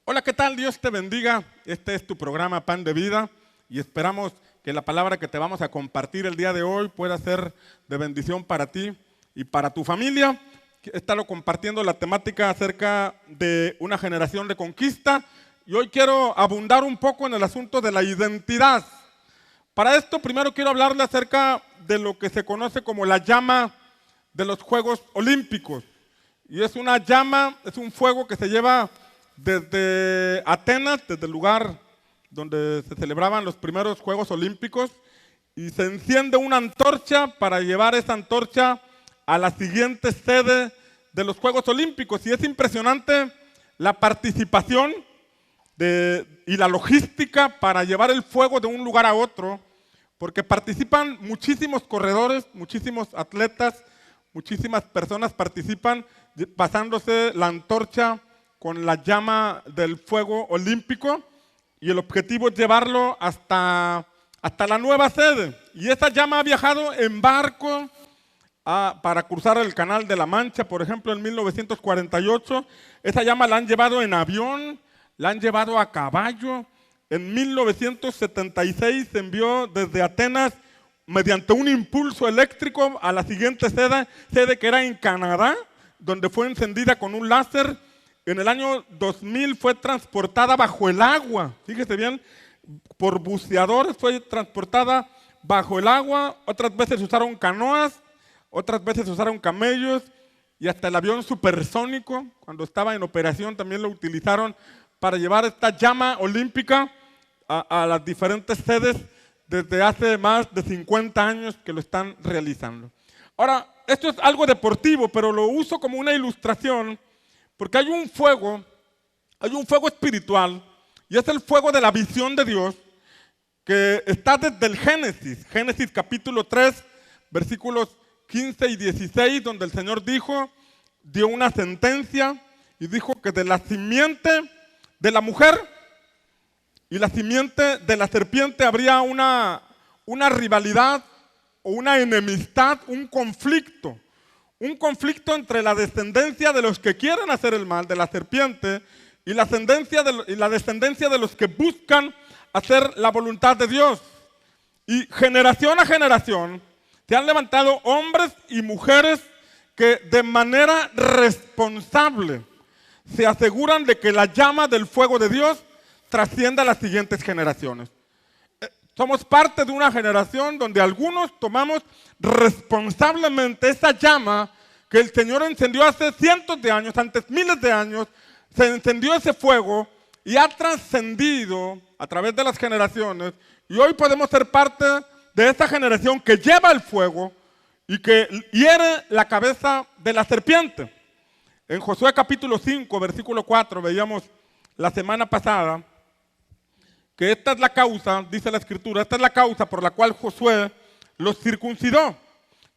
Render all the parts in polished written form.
Hola, ¿qué tal? Dios te bendiga. Este es tu programa Pan de Vida y esperamos que la palabra que te vamos a compartir el día de hoy pueda ser de bendición para ti y para tu familia. He estado compartiendo la temática acerca de una generación de conquista y hoy quiero abundar un poco en el asunto de la identidad. Para esto primero quiero hablarle acerca de lo que se conoce como la llama de los Juegos Olímpicos. Y es una llama, es un fuego que se lleva desde Atenas, desde el lugar donde se celebraban los primeros Juegos Olímpicos, y se enciende una antorcha para llevar esa antorcha a la siguiente sede de los Juegos Olímpicos. Y es impresionante la participación y la logística para llevar el fuego de un lugar a otro, porque participan muchísimos corredores, muchísimos atletas, muchísimas personas participan pasándose la antorcha con la llama del fuego olímpico, y el objetivo es llevarlo hasta la nueva sede. Y esa llama ha viajado en barco para cruzar el Canal de la Mancha, por ejemplo, en 1948. Esa llama la han llevado en avión, la han llevado a caballo. En 1976 se envió desde Atenas mediante un impulso eléctrico a la siguiente sede que era en Canadá, donde fue encendida con un láser. En el año 2000 fue transportada bajo el agua, fíjese bien, por buceadores fue transportada bajo el agua. Otras veces usaron canoas, otras veces usaron camellos, y hasta el avión supersónico, cuando estaba en operación, también lo utilizaron para llevar esta llama olímpica a las diferentes sedes desde hace más de 50 años que lo están realizando. Ahora, esto es algo deportivo, pero lo uso como una ilustración, porque hay un fuego espiritual, y es el fuego de la visión de Dios, que está desde el Génesis capítulo 3, versículos 15 y 16, donde el Señor dio una sentencia y dijo que de la simiente de la mujer y la simiente de la serpiente habría una rivalidad o una enemistad, un conflicto entre la descendencia de los que quieren hacer el mal, de la serpiente, y la descendencia de los que buscan hacer la voluntad de Dios. Y generación a generación se han levantado hombres y mujeres que de manera responsable se aseguran de que la llama del fuego de Dios trascienda a las siguientes generaciones. Somos parte de una generación donde algunos tomamos responsablemente esa llama que el Señor encendió hace cientos de años, antes miles de años. Se encendió ese fuego y ha trascendido a través de las generaciones, y hoy podemos ser parte de esa generación que lleva el fuego y que hiere la cabeza de la serpiente. En Josué capítulo 5, versículo 4, veíamos la semana pasada que esta es la causa, dice la Escritura, esta es la causa por la cual Josué los circuncidó.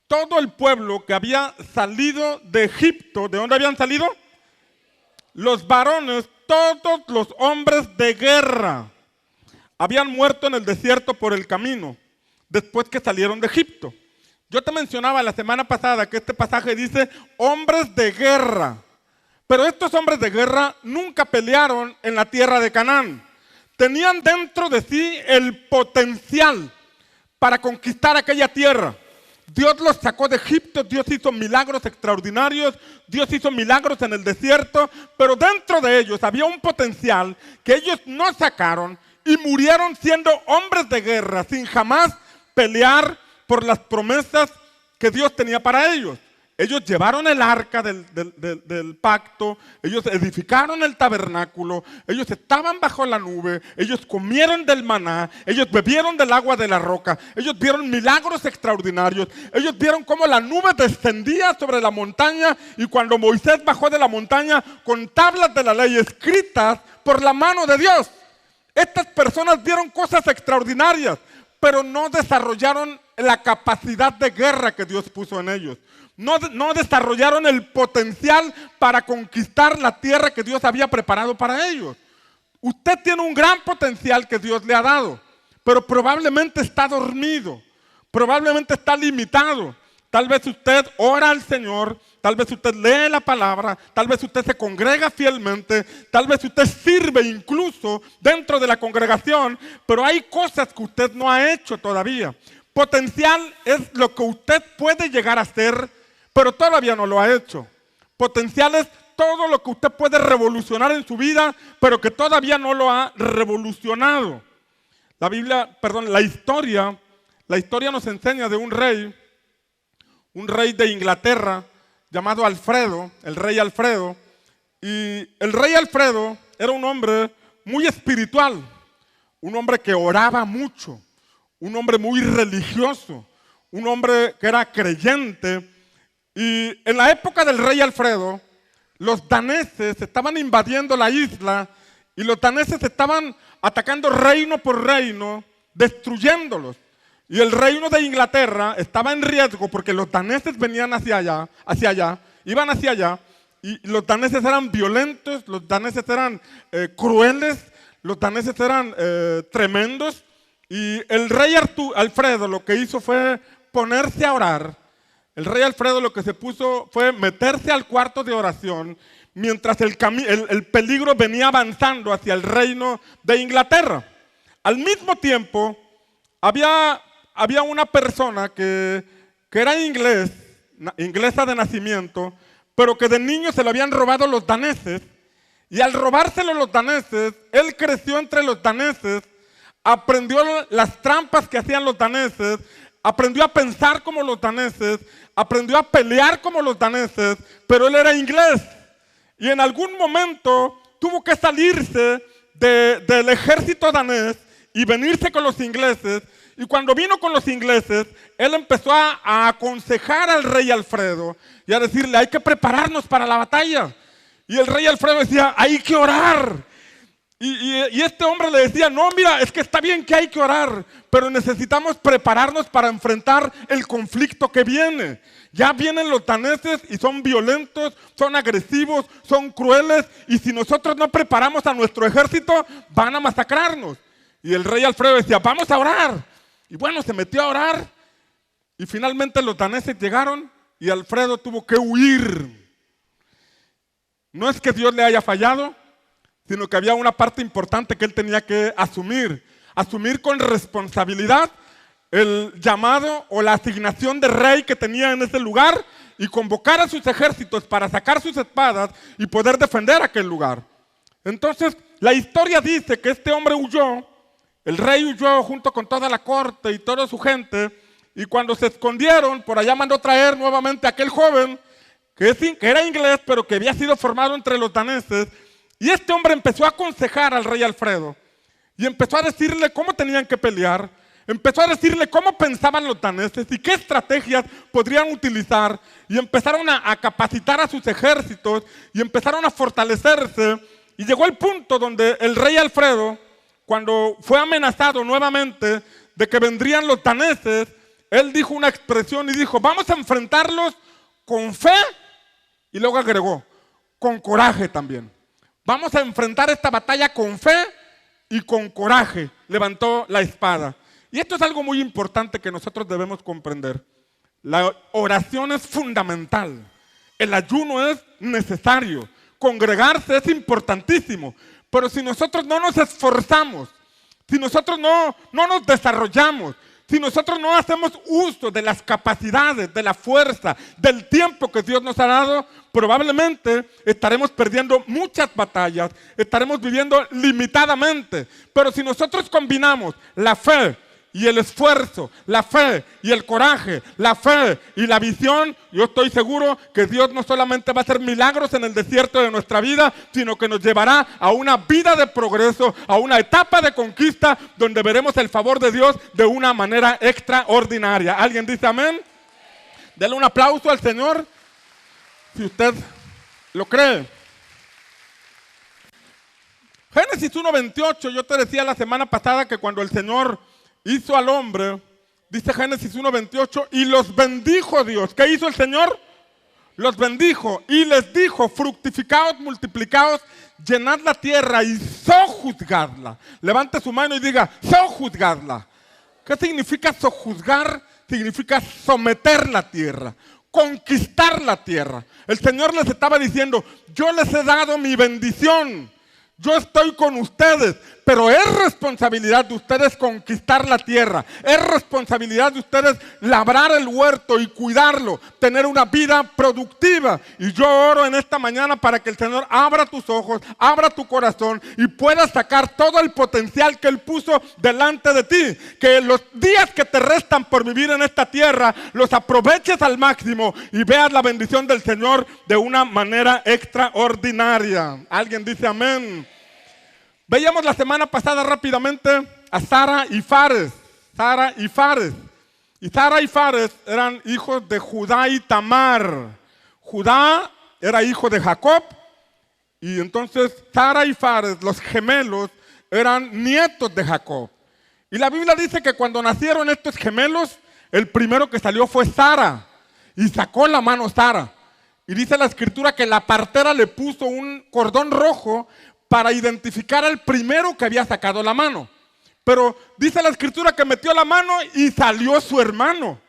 Todo el pueblo que había salido de Egipto, ¿de dónde habían salido? Los varones, todos los hombres de guerra, habían muerto en el desierto por el camino, después que salieron de Egipto. Yo te mencionaba la semana pasada que este pasaje dice hombres de guerra, pero estos hombres de guerra nunca pelearon en la tierra de Canaán. Tenían dentro de sí el potencial para conquistar aquella tierra. Dios los sacó de Egipto, Dios hizo milagros extraordinarios, Dios hizo milagros en el desierto, pero dentro de ellos había un potencial que ellos no sacaron y murieron siendo hombres de guerra sin jamás pelear por las promesas que Dios tenía para ellos. Ellos llevaron el arca del pacto, ellos edificaron el tabernáculo, ellos estaban bajo la nube, ellos comieron del maná, ellos bebieron del agua de la roca, ellos vieron milagros extraordinarios, ellos vieron cómo la nube descendía sobre la montaña, y cuando Moisés bajó de la montaña con tablas de la ley escritas por la mano de Dios. Estas personas vieron cosas extraordinarias, pero no desarrollaron la capacidad de guerra que Dios puso en ellos. No desarrollaron el potencial para conquistar la tierra que Dios había preparado para ellos. Usted tiene un gran potencial que Dios le ha dado, pero probablemente está dormido, probablemente está limitado, Tal vez usted ora al Señor, tal vez usted lee la palabra, tal vez usted se congrega fielmente, tal vez usted sirve incluso dentro de la congregación, pero hay cosas que usted no ha hecho todavía. Potencial es lo que usted puede llegar a ser, pero todavía no lo ha hecho. Potencial es todo lo que usted puede revolucionar en su vida, pero que todavía no lo ha revolucionado. La historia nos enseña de un rey de Inglaterra llamado Alfredo, el rey Alfredo. Y el rey Alfredo era un hombre muy espiritual, un hombre que oraba mucho, un hombre muy religioso, un hombre que era creyente. Y en la época del rey Alfredo, los daneses estaban invadiendo la isla y los daneses estaban atacando reino por reino, destruyéndolos. Y el reino de Inglaterra estaba en riesgo porque los daneses venían hacia allá, iban hacia allá, y los daneses eran violentos, los daneses eran crueles, los daneses eran tremendos. Y el rey Alfredo lo que hizo fue ponerse a orar. El rey Alfredo lo que se puso fue meterse al cuarto de oración mientras el peligro venía avanzando hacia el reino de Inglaterra. Al mismo tiempo, había una persona que era inglesa de nacimiento, pero que de niño se lo habían robado los daneses. Y al robárselo los daneses, él creció entre los daneses, aprendió las trampas que hacían los daneses, aprendió a pensar como los daneses, aprendió a pelear como los daneses, pero él era inglés. Y en algún momento tuvo que salirse del ejército danés y venirse con los ingleses. Y cuando vino con los ingleses, él empezó a aconsejar al rey Alfredo y a decirle, hay que prepararnos para la batalla. Y el rey Alfredo decía, hay que orar. Y este hombre le decía, no, mira, es que está bien que hay que orar, pero necesitamos prepararnos para enfrentar el conflicto que viene. Ya vienen los daneses y son violentos, son agresivos, son crueles, y si nosotros no preparamos a nuestro ejército, van a masacrarnos. Y el rey Alfredo decía, vamos a orar. Y bueno, se metió a orar, y finalmente los daneses llegaron, y Alfredo tuvo que huir. No es que Dios le haya fallado, sino que había una parte importante que él tenía que asumir con responsabilidad el llamado o la asignación de rey que tenía en ese lugar y convocar a sus ejércitos para sacar sus espadas y poder defender aquel lugar. Entonces, la historia dice que este hombre huyó, el rey huyó junto con toda la corte y toda su gente, y cuando se escondieron, por allá mandó traer nuevamente a aquel joven que era inglés, pero que había sido formado entre los daneses. Y este hombre empezó a aconsejar al rey Alfredo y empezó a decirle cómo tenían que pelear, empezó a decirle cómo pensaban los daneses y qué estrategias podrían utilizar, y empezaron a capacitar a sus ejércitos y empezaron a fortalecerse. Y llegó el punto donde el rey Alfredo, cuando fue amenazado nuevamente de que vendrían los daneses, él dijo una expresión y dijo, vamos a enfrentarlos con fe, y luego agregó, con coraje también. Vamos a enfrentar esta batalla con fe y con coraje. Levantó la espada. Y esto es algo muy importante que nosotros debemos comprender. La oración es fundamental. El ayuno es necesario. Congregarse es importantísimo. Pero si nosotros no nos esforzamos, si nosotros no nos desarrollamos, si nosotros no hacemos uso de las capacidades, de la fuerza, del tiempo que Dios nos ha dado, probablemente estaremos perdiendo muchas batallas, estaremos viviendo limitadamente. Pero si nosotros combinamos la fe y el esfuerzo, la fe y el coraje, la fe y la visión, yo estoy seguro que Dios no solamente va a hacer milagros en el desierto de nuestra vida, sino que nos llevará a una vida de progreso, a una etapa de conquista donde veremos el favor de Dios de una manera extraordinaria. ¿Alguien dice amén? Denle un aplauso al Señor si usted lo cree. Génesis 1:28, yo te decía la semana pasada que cuando el Señor hizo al hombre, dice Génesis 1:28, y los bendijo Dios. ¿Qué hizo el Señor? Los bendijo y les dijo, fructificaos, multiplicaos, llenad la tierra y sojuzgadla. Levante su mano y diga, sojuzgadla. ¿Qué significa sojuzgar? significa someter la tierra, conquistar la tierra. El Señor les estaba diciendo, yo les he dado mi bendición, yo estoy con ustedes, pero es responsabilidad de ustedes conquistar la tierra. Es responsabilidad de ustedes labrar el huerto y cuidarlo, tener una vida productiva. Y yo oro en esta mañana para que el Señor abra tus ojos, abra tu corazón y puedas sacar todo el potencial que Él puso delante de ti. Que los días que te restan por vivir en esta tierra, los aproveches al máximo y veas la bendición del Señor de una manera extraordinaria. ¿Alguien dice amén? Veíamos la semana pasada rápidamente a Sara y Fares. Sara y Fares. Y Sara y Fares eran hijos de Judá y Tamar. Judá era hijo de Jacob. Y entonces Sara y Fares, los gemelos, eran nietos de Jacob. Y la Biblia dice que cuando nacieron estos gemelos, el primero que salió fue Sara. Y sacó la mano Sara. Y dice la escritura que la partera le puso un cordón rojo para identificar al primero que había sacado la mano. Pero dice la escritura que metió la mano y salió su hermano.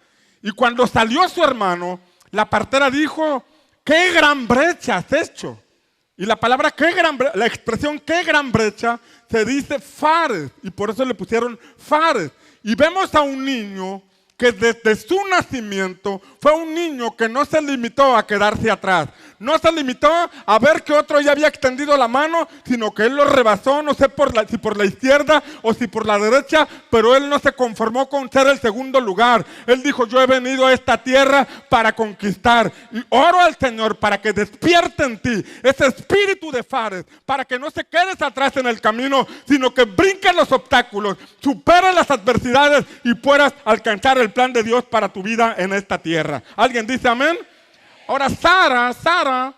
Y cuando salió su hermano, la partera dijo, ¡qué gran brecha has hecho! Y la palabra la expresión qué gran brecha se dice Fares. Y por eso le pusieron Fares. Y vemos a un niño que desde su nacimiento fue un niño que no se limitó a quedarse atrás. No se limitó a ver que otro ya había extendido la mano, sino que él lo rebasó, no sé si por la izquierda o si por la derecha, pero él no se conformó con ser el segundo lugar. Él dijo, yo he venido a esta tierra para conquistar. Y oro al Señor para que despierte en ti ese espíritu de Fares, para que no se quedes atrás en el camino, sino que brinques los obstáculos, superes las adversidades y puedas alcanzar el plan de Dios para tu vida en esta tierra. ¿Alguien dice amén? Ahora Sara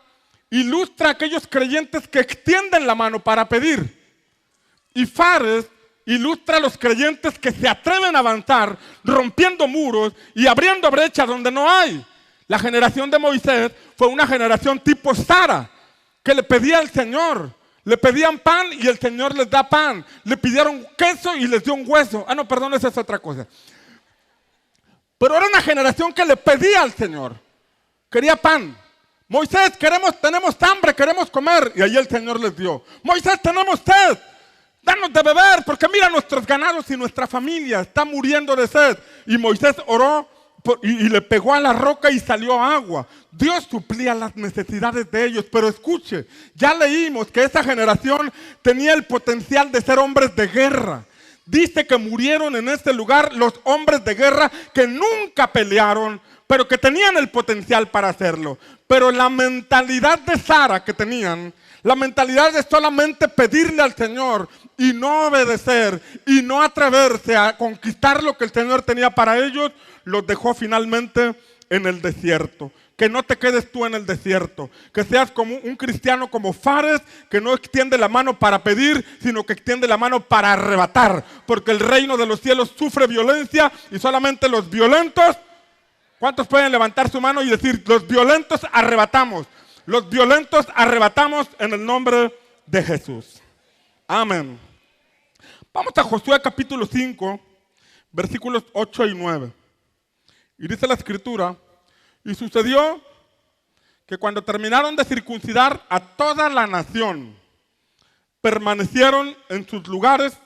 ilustra a aquellos creyentes que extienden la mano para pedir. Y Fares ilustra a los creyentes que se atreven a avanzar, rompiendo muros y abriendo brechas donde no hay. La generación de Moisés fue una generación tipo Sara, que le pedía al Señor. Le pedían pan y el Señor les da pan. Le pidieron queso y les dio un hueso. Ah, no, perdón, esa es otra cosa. Pero era una generación que le pedía al Señor. Quería pan. Moisés, tenemos hambre, queremos comer. Y ahí el Señor les dio. Moisés, tenemos sed. Danos de beber, porque mira nuestros ganados y nuestra familia está muriendo de sed. Y Moisés oró y le pegó a la roca y salió agua. Dios suplía las necesidades de ellos. Pero escuche, ya leímos que esa generación tenía el potencial de ser hombres de guerra. Dice que murieron en este lugar los hombres de guerra que nunca pelearon, pero que tenían el potencial para hacerlo. Pero la mentalidad de Sara que tenían, la mentalidad de solamente pedirle al Señor y no obedecer y no atreverse a conquistar lo que el Señor tenía para ellos, los dejó finalmente en el desierto. Que no te quedes tú en el desierto, que seas como un cristiano como Fares, que no extiende la mano para pedir, sino que extiende la mano para arrebatar, porque el reino de los cielos sufre violencia y solamente los violentos, ¿cuántos pueden levantar su mano y decir, los violentos arrebatamos? Los violentos arrebatamos en el nombre de Jesús. Amén. Vamos a Josué capítulo 5, versículos 8 y 9. Y dice la escritura, y sucedió que cuando terminaron de circuncidar a toda la nación, permanecieron en sus lugares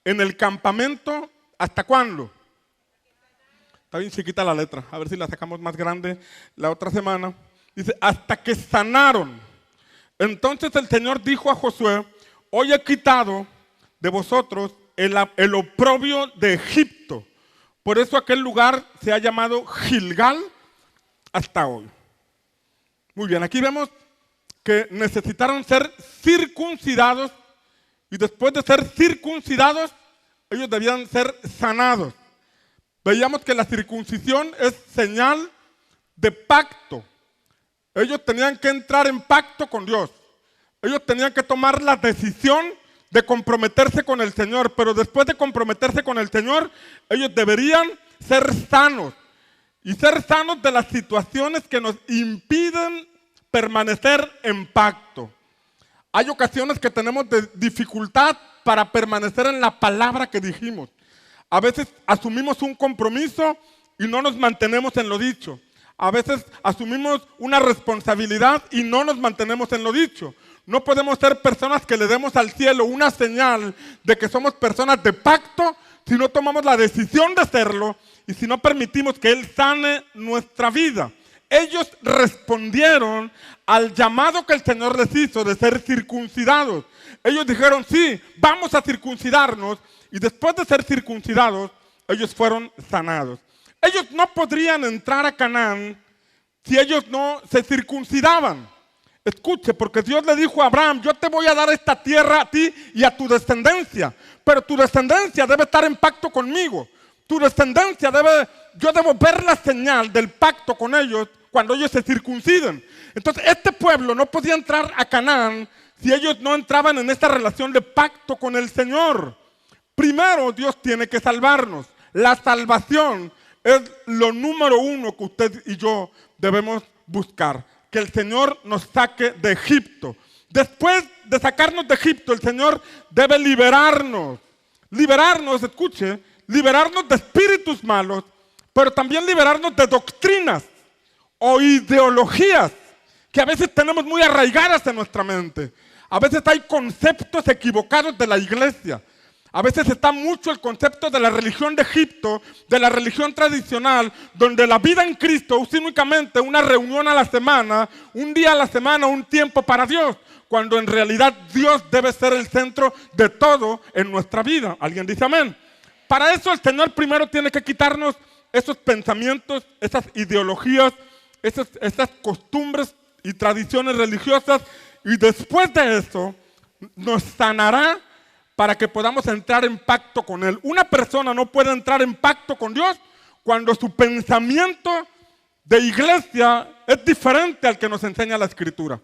en el campamento, ¿hasta cuándo? Está bien chiquita la letra, a ver si la sacamos más grande la otra semana. Dice, hasta que sanaron. Entonces el Señor dijo a Josué, hoy he quitado de vosotros el oprobio de Egipto. Por eso aquel lugar se ha llamado Gilgal hasta hoy. Muy bien, aquí vemos que necesitaron ser circuncidados y después de ser circuncidados, ellos debían ser sanados. Veíamos que la circuncisión es señal de pacto. Ellos tenían que entrar en pacto con Dios. Ellos tenían que tomar la decisión de comprometerse con el Señor, pero después de comprometerse con el Señor, ellos deberían ser sanos. Y ser sanos de las situaciones que nos impiden permanecer en pacto. Hay ocasiones que tenemos dificultad para permanecer en la palabra que dijimos. A veces asumimos un compromiso y no nos mantenemos en lo dicho. A veces asumimos una responsabilidad y no nos mantenemos en lo dicho. No podemos ser personas que le demos al cielo una señal de que somos personas de pacto si no tomamos la decisión de hacerlo y si no permitimos que Él sane nuestra vida. Ellos respondieron al llamado que el Señor les hizo de ser circuncidados. Ellos dijeron, sí, vamos a circuncidarnos, y después de ser circuncidados, ellos fueron sanados. Ellos no podrían entrar a Canaán si ellos no se circuncidaban. Escuche, porque Dios le dijo a Abraham, yo te voy a dar esta tierra a ti y a tu descendencia, pero tu descendencia debe estar en pacto conmigo. Tu descendencia yo debo ver la señal del pacto con ellos cuando ellos se circunciden. Entonces, este pueblo no podía entrar a Canaán si ellos no entraban en esta relación de pacto con el Señor. Primero, Dios tiene que salvarnos. La salvación es lo número uno que usted y yo debemos buscar. Que el Señor nos saque de Egipto. Después de sacarnos de Egipto, el Señor debe liberarnos. Liberarnos, escuche, liberarnos de espíritus malos, pero también liberarnos de doctrinas o ideologías que a veces tenemos muy arraigadas en nuestra mente. A veces hay conceptos equivocados de la iglesia. A veces está mucho el concepto de la religión de Egipto, de la religión tradicional, donde la vida en Cristo es únicamente una reunión a la semana, un día a la semana, un tiempo para Dios, cuando en realidad Dios debe ser el centro de todo en nuestra vida. ¿Alguien dice amén? Para eso el Señor primero tiene que quitarnos esos pensamientos, esas ideologías, esas costumbres y tradiciones religiosas, y después de eso nos sanará para que podamos entrar en pacto con Él. Una persona no puede entrar en pacto con Dios cuando su pensamiento de iglesia es diferente al que nos enseña la Escritura.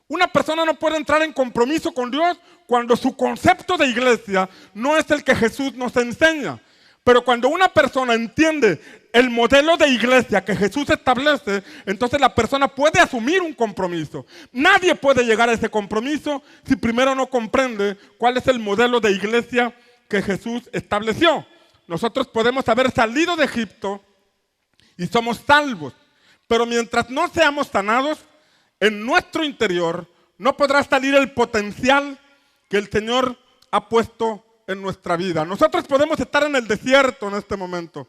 Una persona no puede entrar en compromiso con Dios cuando su concepto de iglesia no es el que Jesús nos enseña. Pero cuando una persona entiende el modelo de iglesia que Jesús establece, entonces la persona puede asumir un compromiso. Nadie puede llegar a ese compromiso si primero no comprende cuál es el modelo de iglesia que Jesús estableció. Nosotros podemos haber salido de Egipto y somos salvos, pero mientras no seamos sanados, en nuestro interior no podrá salir el potencial que el Señor ha puesto en nuestra vida. Nosotros podemos estar en el desierto en este momento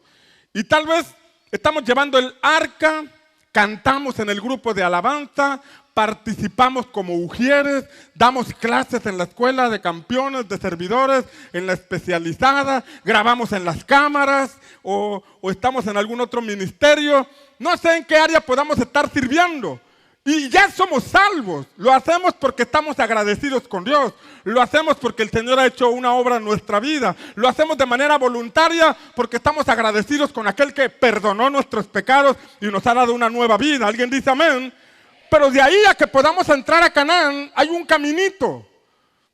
y tal vez estamos llevando el arca, cantamos en el grupo de alabanza, participamos como ujieres, damos clases en la escuela de campeones, de servidores, en la especializada, grabamos en las cámaras o estamos en algún otro ministerio. No sé en qué área podamos estar sirviendo. Y ya somos salvos. Lo hacemos porque estamos agradecidos con Dios. Lo hacemos porque el Señor ha hecho una obra en nuestra vida. Lo hacemos de manera voluntaria porque estamos agradecidos con aquel que perdonó nuestros pecados y nos ha dado una nueva vida. ¿Alguien dice amén? Pero de ahí a que podamos entrar a Canaán hay un caminito.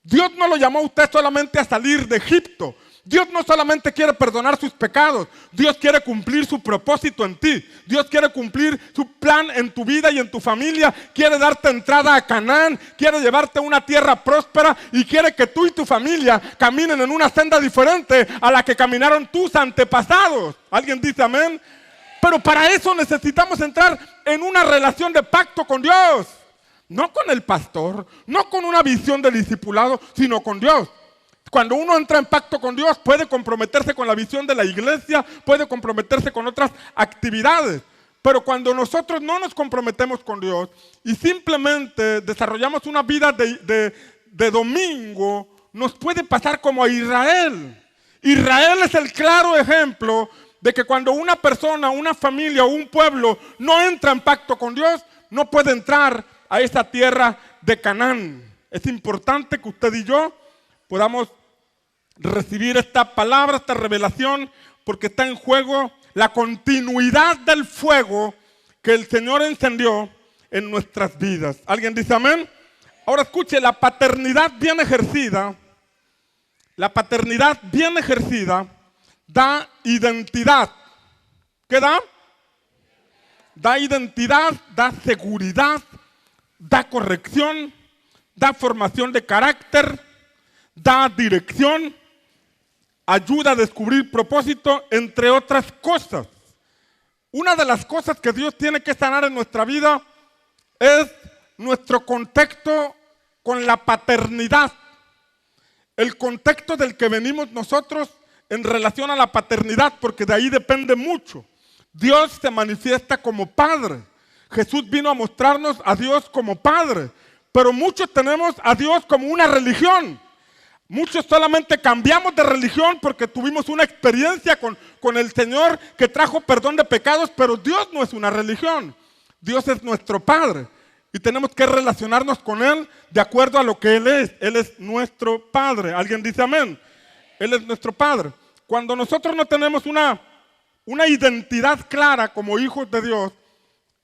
Dios no lo llamó a usted solamente a salir de Egipto. Dios no solamente quiere perdonar sus pecados, Dios quiere cumplir su propósito en ti. Dios quiere cumplir su plan en tu vida y en tu familia. Quiere darte entrada a Canaán, quiere llevarte a una tierra próspera y quiere que tú y tu familia caminen en una senda diferente a la que caminaron tus antepasados. ¿Alguien dice amén? Pero para eso necesitamos entrar en una relación de pacto con Dios. No con el pastor, no con una visión del discipulado, sino con Dios. Cuando uno entra en pacto con Dios, puede comprometerse con la visión de la iglesia, puede comprometerse con otras actividades. Pero cuando nosotros no nos comprometemos con Dios y simplemente desarrollamos una vida de domingo, nos puede pasar como a Israel. Israel es el claro ejemplo de que cuando una persona, una familia o un pueblo no entra en pacto con Dios, no puede entrar a esa tierra de Canaán. Es importante que usted y yo podamos recibir esta palabra, esta revelación, porque está en juego la continuidad del fuego que el Señor encendió en nuestras vidas. ¿Alguien dice amén? Ahora escuche, la paternidad bien ejercida da identidad. ¿Qué da? Da identidad, da seguridad, da corrección, da formación de carácter, da dirección, ayuda a descubrir propósito, entre otras cosas. una de las cosas que Dios tiene que sanar en nuestra vida es nuestro contexto con la paternidad. El contexto del que venimos nosotros en relación a la paternidad, porque de ahí depende mucho. Dios se manifiesta como Padre. Jesús vino a mostrarnos a Dios como Padre, pero muchos tenemos a Dios como una religión. Muchos solamente cambiamos de religión porque tuvimos una experiencia con el Señor que trajo perdón de pecados, pero Dios no es una religión. Dios es nuestro Padre y tenemos que relacionarnos con Él de acuerdo a lo que Él es. Él es nuestro Padre. ¿Alguien dice amén? Él es nuestro Padre. Cuando nosotros no tenemos una identidad clara como hijos de Dios,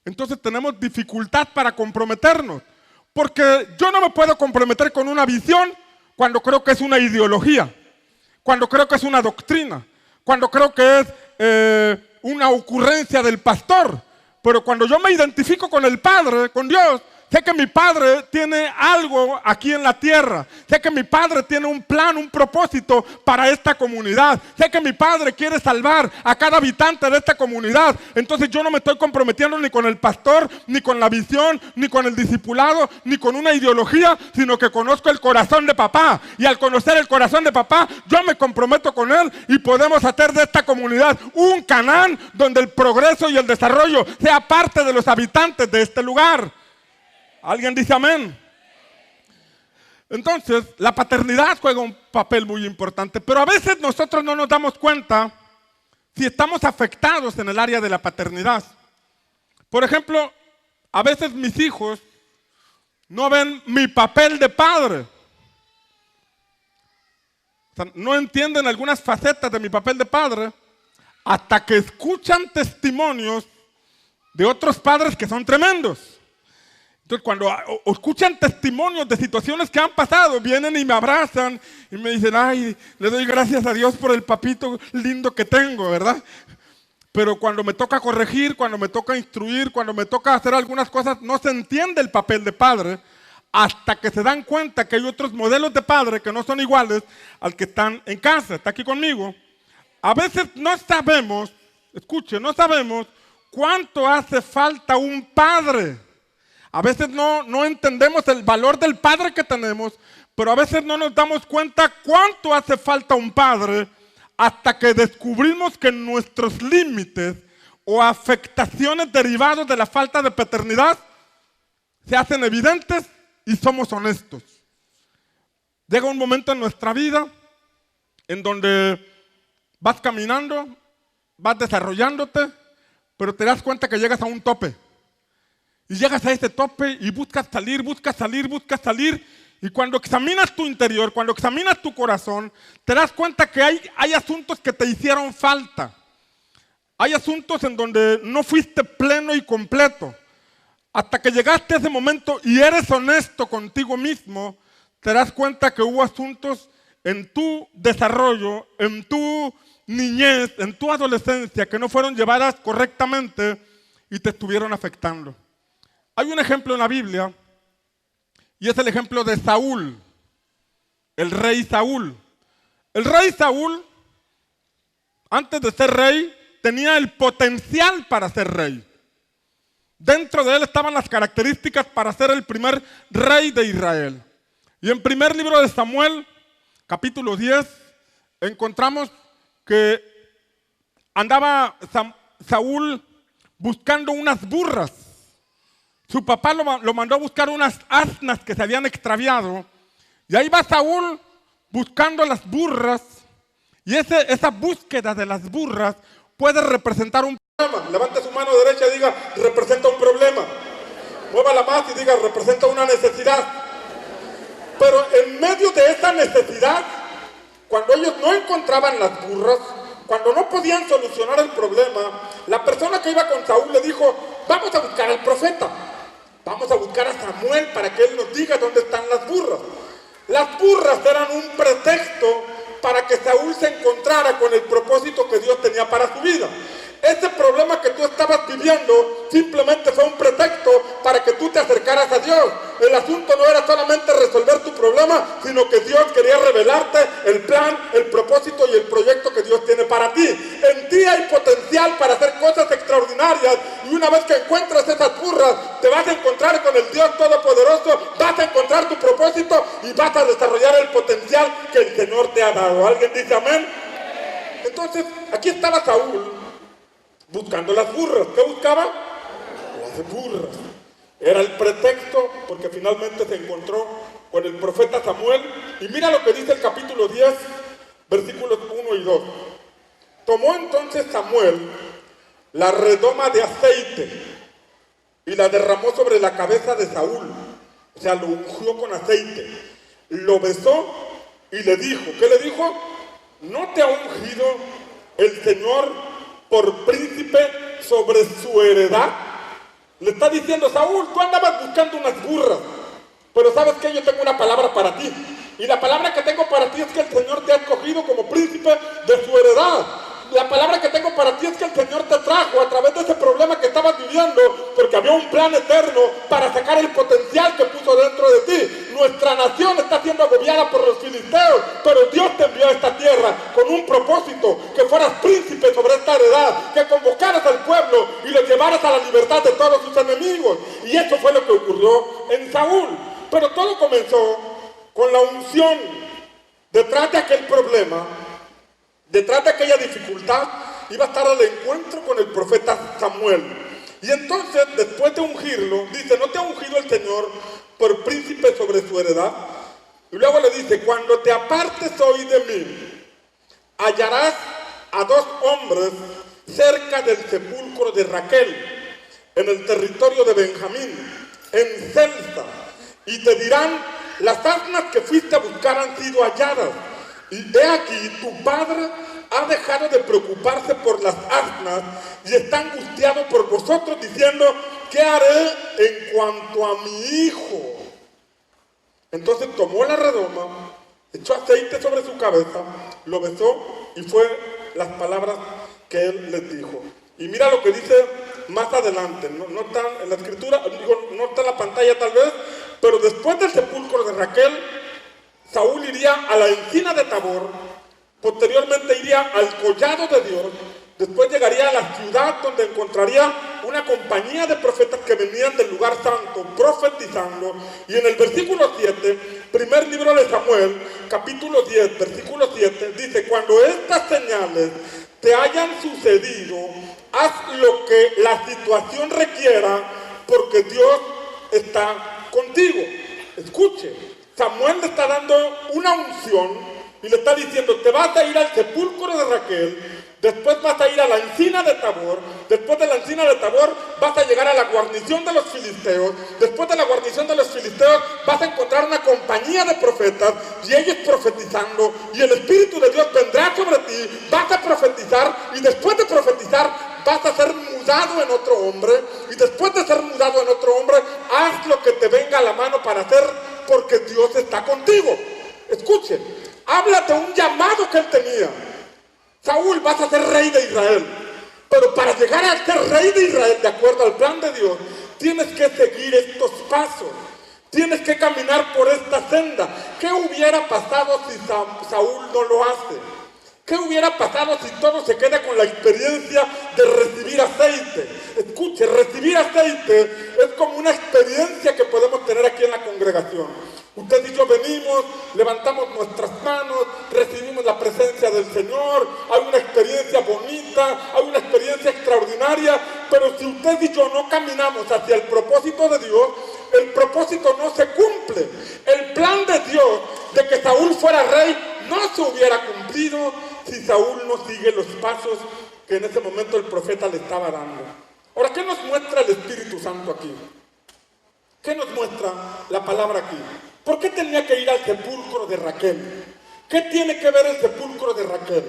entonces tenemos dificultad para comprometernos. Porque yo no me puedo comprometer con una visión cuando creo que es una ideología, cuando creo que es una doctrina, cuando creo que es una ocurrencia del pastor. Pero cuando yo me identifico con el Padre, con Dios, sé que mi Padre tiene algo aquí en la tierra. Sé que mi Padre tiene un plan, un propósito para esta comunidad. Sé que mi Padre quiere salvar a cada habitante de esta comunidad. Entonces yo no me estoy comprometiendo ni con el pastor, ni con la visión, ni con el discipulado, ni con una ideología, sino que conozco el corazón de papá. Y al conocer el corazón de papá, yo me comprometo con él y podemos hacer de esta comunidad un Canaán donde el progreso y el desarrollo sea parte de los habitantes de este lugar. ¿Alguien dice amén? Entonces, la paternidad juega un papel muy importante, pero a veces nosotros no nos damos cuenta si estamos afectados en el área de la paternidad. Por ejemplo, a veces mis hijos no ven mi papel de padre. O sea, no entienden algunas facetas de mi papel de padre hasta que escuchan testimonios de otros padres que son tremendos. Entonces, cuando escuchan testimonios de situaciones que han pasado, vienen y me abrazan y me dicen, ay, le doy gracias a Dios por el papito lindo que tengo, ¿verdad? Pero cuando me toca corregir, cuando me toca instruir, cuando me toca hacer algunas cosas, no se entiende el papel de padre hasta que se dan cuenta que hay otros modelos de padre que no son iguales al que están en casa. ¿Está aquí conmigo? A veces no sabemos, escuche, no sabemos cuánto hace falta un padre. A veces no entendemos el valor del padre que tenemos, pero a veces no nos damos cuenta cuánto hace falta un padre hasta que descubrimos que nuestros límites o afectaciones derivados de la falta de paternidad se hacen evidentes y somos honestos. Llega un momento en nuestra vida en donde vas caminando, vas desarrollándote, pero te das cuenta que llegas a un tope. Y llegas a ese tope y buscas salir, y cuando examinas tu interior, cuando examinas tu corazón, te das cuenta que hay asuntos que te hicieron falta. Hay asuntos en donde no fuiste pleno y completo. Hasta que llegaste a ese momento y eres honesto contigo mismo, te das cuenta que hubo asuntos en tu desarrollo, en tu niñez, en tu adolescencia, que no fueron llevadas correctamente y te estuvieron afectando. Hay un ejemplo en la Biblia y es el ejemplo de Saúl, el rey Saúl. El rey Saúl, antes de ser rey, tenía el potencial para ser rey. Dentro de él estaban las características para ser el primer rey de Israel. Y en primer libro de Samuel, capítulo 10, encontramos que andaba Saúl buscando unas burras. Su papá lo mandó a buscar unas asnas que se habían extraviado. Y ahí va Saúl buscando las burras. Y esa búsqueda de las burras puede representar un problema. Levante su mano derecha y diga, representa un problema. Muévala más y diga, representa una necesidad. Pero en medio de esa necesidad, cuando ellos no encontraban las burras, cuando no podían solucionar el problema, la persona que iba con Saúl le dijo, vamos a buscar al profeta. Vamos a buscar a Samuel para que él nos diga dónde están las burras. Las burras eran un pretexto para que Saúl se encontrara con el propósito que Dios tenía para su vida. Ese problema que tú estabas viviendo simplemente fue un pretexto para que tú te acercaras a Dios. El asunto no era solamente resolver resolver tu problema, sino que Dios quería revelarte el plan, el propósito y el proyecto que Dios tiene para ti. En ti hay potencial para hacer cosas extraordinarias, y una vez que encuentras esas burras, te vas a encontrar con el Dios Todopoderoso, vas a encontrar tu propósito y vas a desarrollar el potencial que el Señor te ha dado. ¿Alguien dice amén? Entonces, aquí estaba Saúl buscando las burras. ¿Qué buscaba? Las burras. Era el pretexto, porque finalmente se encontró con el profeta Samuel. Y mira lo que dice el capítulo 10, versículos 1 y 2. Tomó entonces Samuel la redoma de aceite y la derramó sobre la cabeza de Saúl. O sea, lo ungió con aceite. Lo besó y le dijo, ¿qué le dijo? ¿No te ha ungido el Señor por príncipe sobre su heredad? Le está diciendo, Saúl, tú andabas buscando unas burras, pero ¿sabes qué? Yo tengo una palabra para ti. Y la palabra que tengo para ti es que el Señor te ha escogido como príncipe de su heredad. La palabra que tengo para ti es que el Señor te trajo a través de ese problema que estabas viviendo, porque había un plan eterno para sacar el potencial que puso dentro de ti. Nuestra nación está siendo agobiada por los filisteos, pero Dios te envió a esta tierra con un propósito, que fueras príncipe sobre esta heredad, que convocaras al pueblo y lo llevaras a la libertad de todos sus enemigos. Y eso fue lo que ocurrió en Saúl. Pero todo comenzó con la unción. Detrás de aquel problema, detrás de aquella dificultad, iba a estar al encuentro con el profeta Samuel. Y entonces, después de ungirlo, dice, ¿no te ha ungido el Señor por príncipe sobre su heredad? Y luego le dice, cuando te apartes hoy de mí, hallarás a dos hombres cerca del sepulcro de Raquel, en el territorio de Benjamín, en Celsa, y te dirán, las asnas que fuiste a buscar han sido halladas. Y he aquí, tu padre ha dejado de preocuparse por las asnas y está angustiado por vosotros, diciendo, ¿qué haré en cuanto a mi hijo? Entonces tomó la redoma, echó aceite sobre su cabeza, lo besó y fue las palabras que él les dijo. Y mira lo que dice más adelante, no está en la escritura, no está en la pantalla tal vez, pero después del sepulcro de Raquel, Saúl iría a la encina de Tabor, posteriormente iría al collado de Dios, después llegaría a la ciudad donde encontraría una compañía de profetas que venían del lugar santo profetizando. Y en el versículo 7, primer libro de Samuel, capítulo 10, versículo 7, dice, cuando estas señales te hayan sucedido, haz lo que la situación requiera, porque Dios está contigo. Escuche. Samuel le está dando una unción y le está diciendo, te vas a ir al sepulcro de Raquel, después vas a ir a la encina de Tabor, después de la encina de Tabor vas a llegar a la guarnición de los filisteos, después de la guarnición de los filisteos vas a encontrar una compañía de profetas y ellos profetizando, y el Espíritu de Dios vendrá sobre ti, vas a profetizar, y después de profetizar vas a ser mudado en otro hombre, y después de ser mudado en otro hombre, haz lo que te venga a la mano para hacer, porque Dios está contigo. Escuche, habla de un llamado que él tenía. Saúl, vas a ser rey de Israel, pero para llegar a ser rey de Israel, de acuerdo al plan de Dios, tienes que seguir estos pasos, tienes que caminar por esta senda. ¿Qué hubiera pasado si Saúl no lo hace? ¿Qué hubiera pasado si todo se queda con la experiencia de recibir aceite? Escuche, recibir aceite es como una experiencia que podemos tener aquí en la congregación. Usted y yo venimos, levantamos nuestras manos, recibimos la presencia del Señor, hay una experiencia bonita, hay una experiencia extraordinaria, pero si usted y yo no caminamos hacia el propósito de Dios, el propósito no se cumple. El plan de Dios de que Saúl fuera rey no se hubiera cumplido si Saúl no sigue los pasos que en ese momento el profeta le estaba dando. Ahora, ¿qué nos muestra el Espíritu Santo aquí? ¿Qué nos muestra la palabra aquí? ¿Por qué tenía que ir al sepulcro de Raquel? ¿Qué tiene que ver el sepulcro de Raquel?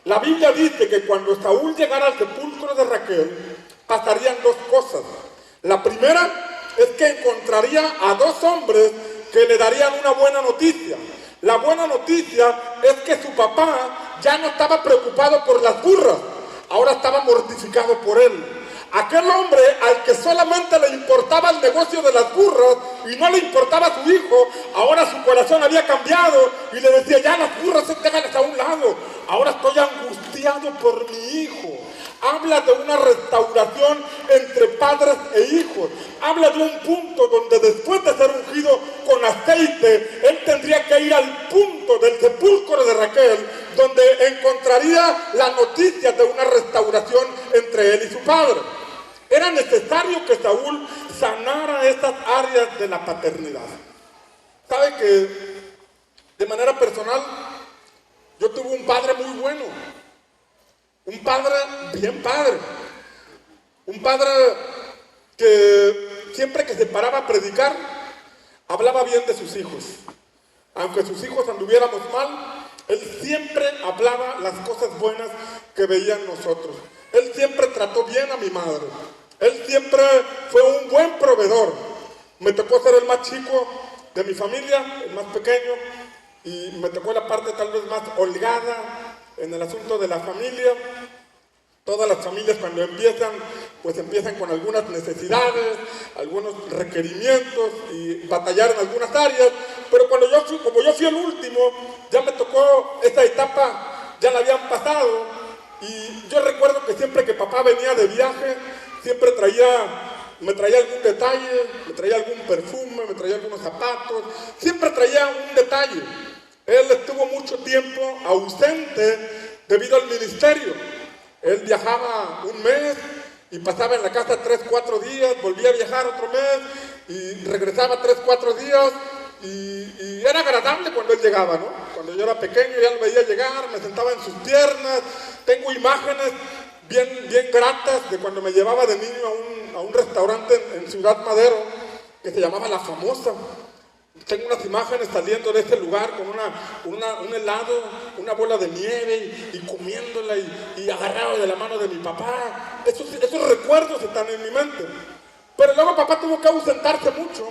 La Biblia dice que cuando Saúl llegara al sepulcro de Raquel, pasarían dos cosas. La primera es que encontraría a dos hombres que le darían una buena noticia. La buena noticia es que su papá ya no estaba preocupado por las burras, ahora estaba mortificado por él. Aquel hombre al que solamente le importaba el negocio de las burras y no le importaba su hijo, ahora su corazón había cambiado y le decía, ya las burras déjalas a un lado, ahora estoy angustiado por mi hijo. Habla de una restauración entre padres e hijos. Habla de un punto donde después de ser ungido con aceite, él tendría que ir al punto del sepulcro de Raquel, donde encontraría la noticia de una restauración entre él y su padre. Era necesario que Saúl sanara estas áreas de la paternidad. ¿Sabe que de manera personal yo tuve un padre muy bueno? Un padre bien padre. Un padre que siempre que se paraba a predicar, hablaba bien de sus hijos. Aunque sus hijos anduviéramos mal, él siempre hablaba las cosas buenas que veía en nosotros. Él siempre trató bien a mi madre. Él siempre fue un buen proveedor. Me tocó ser el más chico de mi familia, el más pequeño, y me tocó la parte tal vez más holgada en el asunto de la familia. Todas las familias cuando empiezan, pues empiezan con algunas necesidades, algunos requerimientos y batallar en algunas áreas, pero como yo fui el último, ya me tocó esta etapa, ya la habían pasado, y yo recuerdo que siempre que papá venía de viaje, siempre me traía algún detalle, me traía algún perfume, me traía algunos zapatos, siempre traía un detalle. Él estuvo mucho tiempo ausente debido al ministerio. Él viajaba un mes y pasaba en la casa 3, 4 días, volvía a viajar otro mes y regresaba 3, 4 días y era agradable cuando él llegaba, ¿no? Cuando yo era pequeño ya lo veía llegar, me sentaba en sus piernas. Tengo imágenes bien gratas de cuando me llevaba de niño a un restaurante en Ciudad Madero que se llamaba La Famosa. Tengo unas imágenes saliendo de ese lugar con un helado, una bola de nieve y comiéndola y agarrado de la mano de mi papá. Esos recuerdos están en mi mente. Pero luego papá tuvo que ausentarse mucho.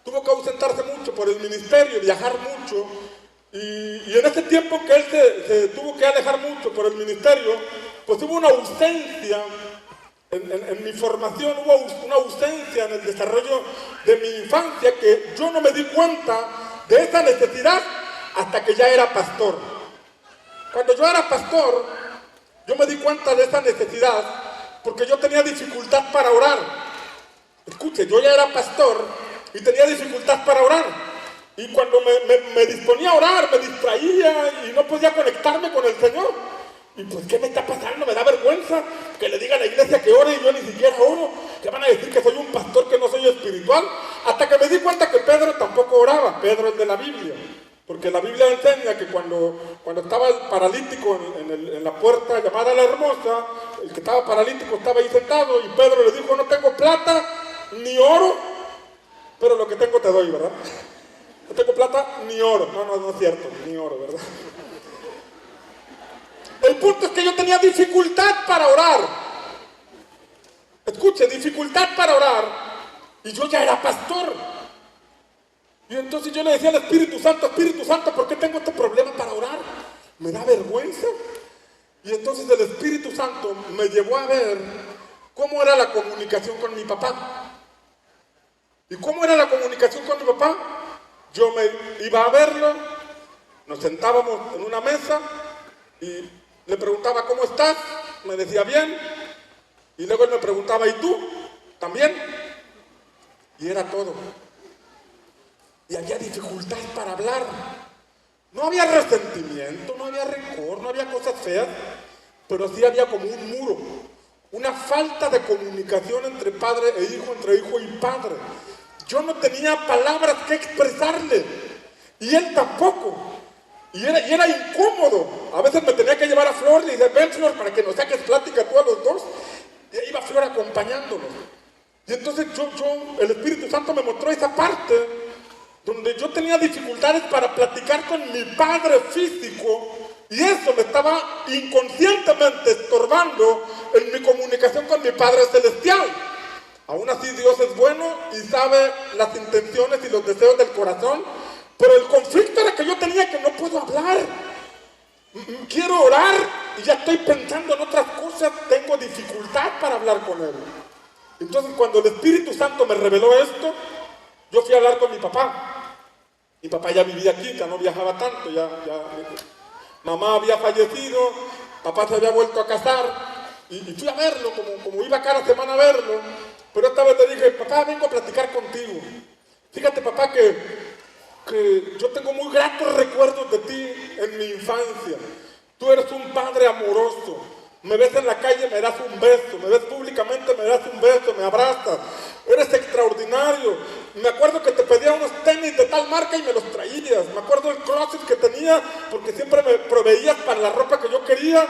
Tuvo que ausentarse mucho por el ministerio, viajar mucho. Y en ese tiempo que él se tuvo que alejar mucho por el ministerio, pues hubo una ausencia. En mi formación hubo una ausencia en el desarrollo de mi infancia que yo no me di cuenta de esa necesidad hasta que ya era pastor. Cuando yo era pastor, yo me di cuenta de esa necesidad porque yo tenía dificultad para orar. Escuche, yo ya era pastor y tenía dificultad para orar. Y cuando me disponía a orar, me distraía y no podía conectarme con el Señor. Y pues, ¿qué me está pasando? Me da vergüenza que le diga a la iglesia que ore y yo ni siquiera oro. Que van a decir que soy un pastor, que no soy espiritual. Hasta que me di cuenta que Pedro tampoco oraba. Pedro es de la Biblia. Porque la Biblia enseña que cuando estaba el paralítico en la puerta llamada La Hermosa, el que estaba paralítico estaba ahí sentado y Pedro le dijo, no tengo plata ni oro, pero lo que tengo te doy, ¿verdad? No tengo plata ni oro. No es cierto, ni oro, ¿verdad? El punto es que yo tenía dificultad para orar. Escuche, dificultad para orar. Y yo ya era pastor. Y entonces yo le decía al Espíritu Santo, ¿por qué tengo este problema para orar? Me da vergüenza. Y entonces el Espíritu Santo me llevó a ver cómo era la comunicación con mi papá. ¿Y cómo era la comunicación con mi papá? Yo me iba a verlo, nos sentábamos en una mesa y le preguntaba, ¿cómo estás? Me decía, bien. Y luego él me preguntaba, ¿y tú? ¿También? Y era todo. Y había dificultad para hablar. No había resentimiento, no había rencor, no había cosas feas, pero sí había como un muro, una falta de comunicación entre padre e hijo, entre hijo y padre. Yo no tenía palabras que expresarle, y él tampoco. Y era incómodo. A veces me tenía que llevar a Flor y decir, ven Flor, para que nos saques plática tú a los dos. Y ahí iba Flor acompañándonos. Y entonces el Espíritu Santo me mostró esa parte donde yo tenía dificultades para platicar con mi padre físico. Y eso me estaba inconscientemente estorbando en mi comunicación con mi Padre Celestial. Aún así Dios es bueno y sabe las intenciones y los deseos del corazón. Pero el conflicto era que yo tenía que no puedo hablar. Quiero orar y ya estoy pensando en otras cosas, tengo dificultad para hablar con Él. Entonces cuando el Espíritu Santo me reveló esto, yo fui a hablar con mi papá. Mi papá ya vivía aquí, ya no viajaba tanto, mamá había fallecido, papá se había vuelto a casar y fui a verlo, como iba cada semana a verlo. Pero esta vez le dije, papá, vengo a platicar contigo. Fíjate, papá, que yo tengo muy gratos recuerdos de ti en mi infancia. Tú eres un padre amoroso. Me ves en la calle, me das un beso. Me ves públicamente, me das un beso, me abrazas. Eres extraordinario. Me acuerdo que te pedía unos tenis de tal marca y me los traías. Me acuerdo del closet que tenía porque siempre me proveías para la ropa que yo quería.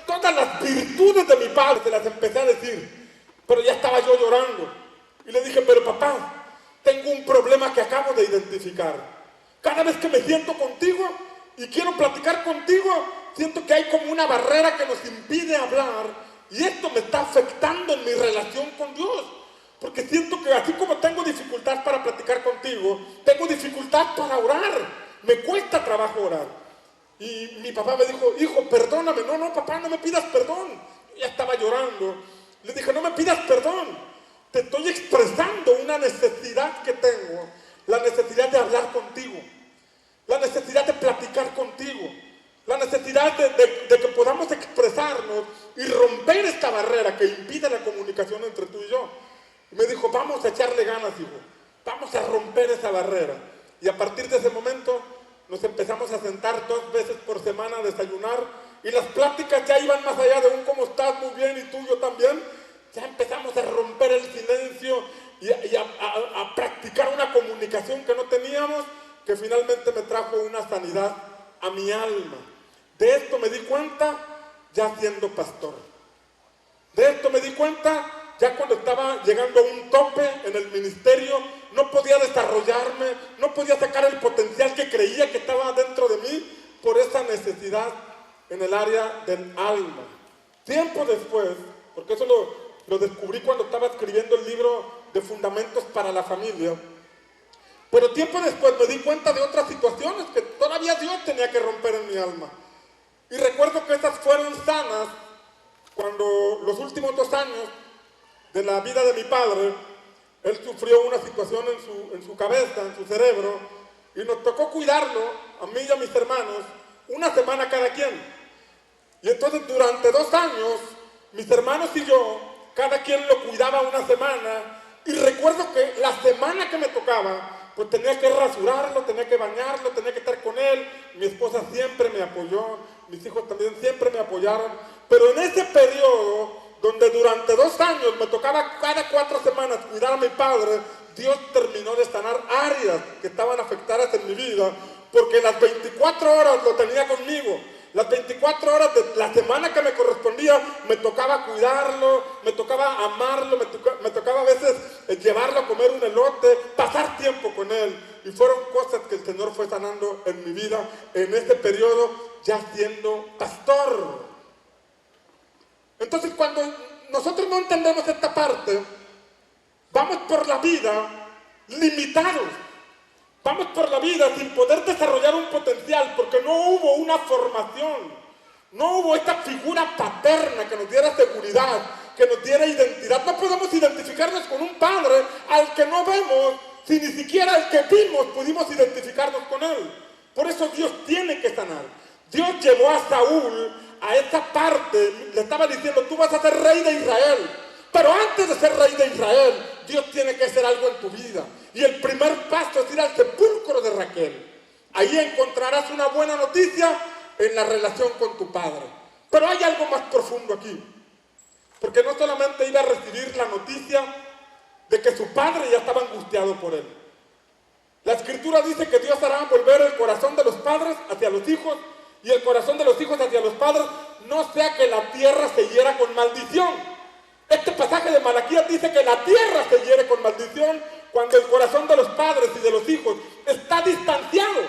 Todas las virtudes de mi padre te las empecé a decir. Pero ya estaba yo llorando. Y le dije, pero papá, tengo un problema que acabo de identificar. Cada vez que me siento contigo y quiero platicar contigo, siento que hay como una barrera que nos impide hablar y esto me está afectando en mi relación con Dios. Porque siento que así como tengo dificultad para platicar contigo, tengo dificultad para orar. Me cuesta trabajo orar. Y mi papá me dijo, hijo, perdóname. No, papá, no me pidas perdón. Yo ya estaba llorando. Le dije, no me pidas perdón. Te estoy expresando una necesidad que tengo. La necesidad de hablar contigo. La necesidad de platicar contigo. La necesidad de que podamos expresarnos y romper esta barrera que impide la comunicación entre tú y yo. Y me dijo, vamos a echarle ganas, hijo. Vamos a romper esa barrera. Y a partir de ese momento nos empezamos a sentar 2 veces por semana a desayunar. Y las pláticas ya iban más allá de un cómo estás, muy bien, y tú, yo también. Ya empezamos a romper el silencio y a practicar una comunicación que no teníamos, que finalmente me trajo una sanidad a mi alma. De esto me di cuenta ya siendo pastor. De esto me di cuenta ya cuando estaba llegando a un tope en el ministerio, no podía desarrollarme, no podía sacar el potencial que creía que estaba dentro de mí por esa necesidad en el área del alma. Tiempo después, porque eso lo descubrí cuando estaba escribiendo el libro de Fundamentos para la Familia, pero tiempo después me di cuenta de otras situaciones que todavía Dios tenía que romper en mi alma. Y recuerdo que esas fueron sanas cuando los últimos 2 años de la vida de mi padre, él sufrió una situación en su cabeza, en su cerebro, y nos tocó cuidarlo, a mí y a mis hermanos, una semana cada quien. Y entonces durante 2 años, mis hermanos y yo, cada quien lo cuidaba una semana, y recuerdo que la semana que me tocaba, pues tenía que rasurarlo, tenía que bañarlo, tenía que estar con él. Mi esposa siempre me apoyó, mis hijos también siempre me apoyaron, pero en ese periodo, donde durante 2 años me tocaba cada 4 semanas cuidar a mi padre, Dios terminó de sanar áreas que estaban afectadas en mi vida, porque las 24 horas lo tenía conmigo. Las 24 horas de la semana que me correspondía, me tocaba cuidarlo, me tocaba amarlo, me tocaba a veces llevarlo a comer un elote, pasar tiempo con él. Y fueron cosas que el Señor fue sanando en mi vida en ese periodo, ya siendo pastor. Entonces, cuando nosotros no entendemos esta parte, vamos por la vida limitados. Vamos por la vida sin poder desarrollar un potencial porque no hubo una formación, no hubo esta figura paterna que nos diera seguridad, que nos diera identidad. No podemos identificarnos con un padre al que no vemos, si ni siquiera el que vimos pudimos identificarnos con él. Por eso Dios tiene que sanar. Dios llevó a Saúl a esta parte, le estaba diciendo, tú vas a ser rey de Israel. Pero antes de ser rey de Israel, Dios tiene que hacer algo en tu vida. Y el primer paso es ir al sepulcro de Raquel. Ahí encontrarás una buena noticia en la relación con tu padre. Pero hay algo más profundo aquí. Porque no solamente iba a recibir la noticia de que su padre ya estaba angustiado por él. La Escritura dice que Dios hará volver el corazón de los padres hacia los hijos y el corazón de los hijos hacia los padres, no sea que la tierra se hiera con maldición. Este pasaje de Malaquías dice que la tierra se hiere con maldición cuando el corazón de los padres y de los hijos está distanciado.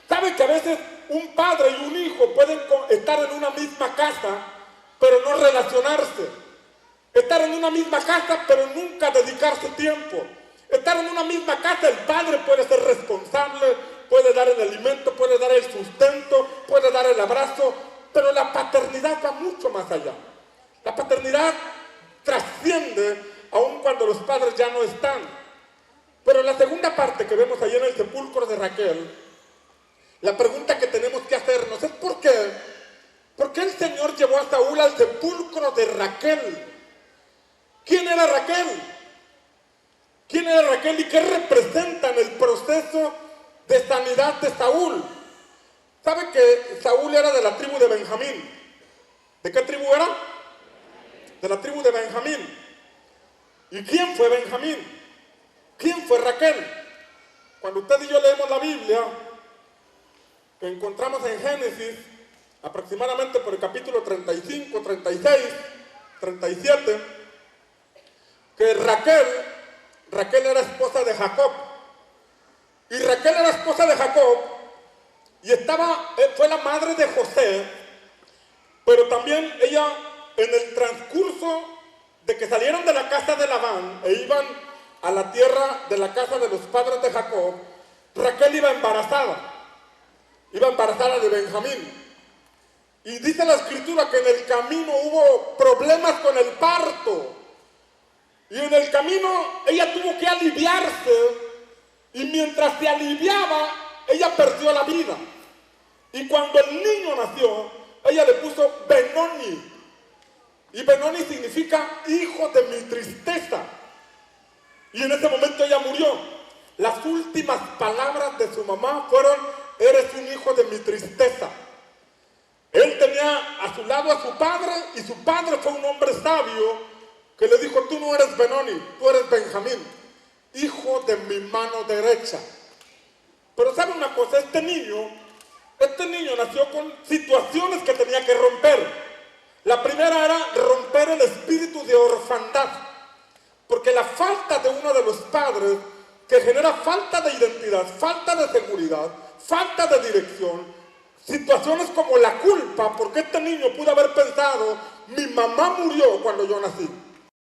¿Saben que a veces un padre y un hijo pueden estar en una misma casa, pero no relacionarse? Estar en una misma casa, pero nunca dedicarse tiempo. Estar en una misma casa, el padre puede ser responsable, puede dar el alimento, puede dar el sustento, puede dar el abrazo, Pero la paternidad va mucho más allá. La paternidad trasciende aun cuando los padres ya no están. Pero la segunda parte que vemos ahí en el sepulcro de Raquel, la pregunta que tenemos que hacernos es ¿por qué? ¿Por qué el Señor llevó a Saúl al sepulcro de Raquel? ¿Quién era Raquel? ¿Quién era Raquel y qué representa en el proceso de sanidad de Saúl? ¿Sabe que Saúl era de la tribu de Benjamín? ¿De qué tribu era? De la tribu de Benjamín. ¿Y quién fue Benjamín? ¿Quién fue Raquel? Cuando usted y yo leemos la Biblia, que encontramos en Génesis, aproximadamente por el capítulo 35, 36, 37, que Raquel era esposa de Jacob. Y Raquel era esposa de Jacob y fue la madre de José, pero también ella, en el transcurso de que salieron de la casa de Labán e iban a la tierra de la casa de los padres de Jacob, Raquel iba embarazada de Benjamín. Y dice la escritura que en el camino hubo problemas con el parto. Y en el camino ella tuvo que aliviarse. Y mientras se aliviaba, ella perdió la vida. Y cuando el niño nació, ella le puso Benoni. Y Benoni significa hijo de mi tristeza. Y en ese momento ella murió. Las últimas palabras de su mamá fueron: eres un hijo de mi tristeza. Él tenía a su lado a su padre, y su padre fue un hombre sabio que le dijo: tú no eres Benoni, tú eres Benjamín, hijo de mi mano derecha. Pero ¿sabe una cosa? Este niño nació con situaciones que tenía que romper. La primera era romper el espíritu de orfandad, porque la falta de uno de los padres, que genera falta de identidad, falta de seguridad, falta de dirección, situaciones como la culpa, porque este niño pudo haber pensado: mi mamá murió cuando yo nací.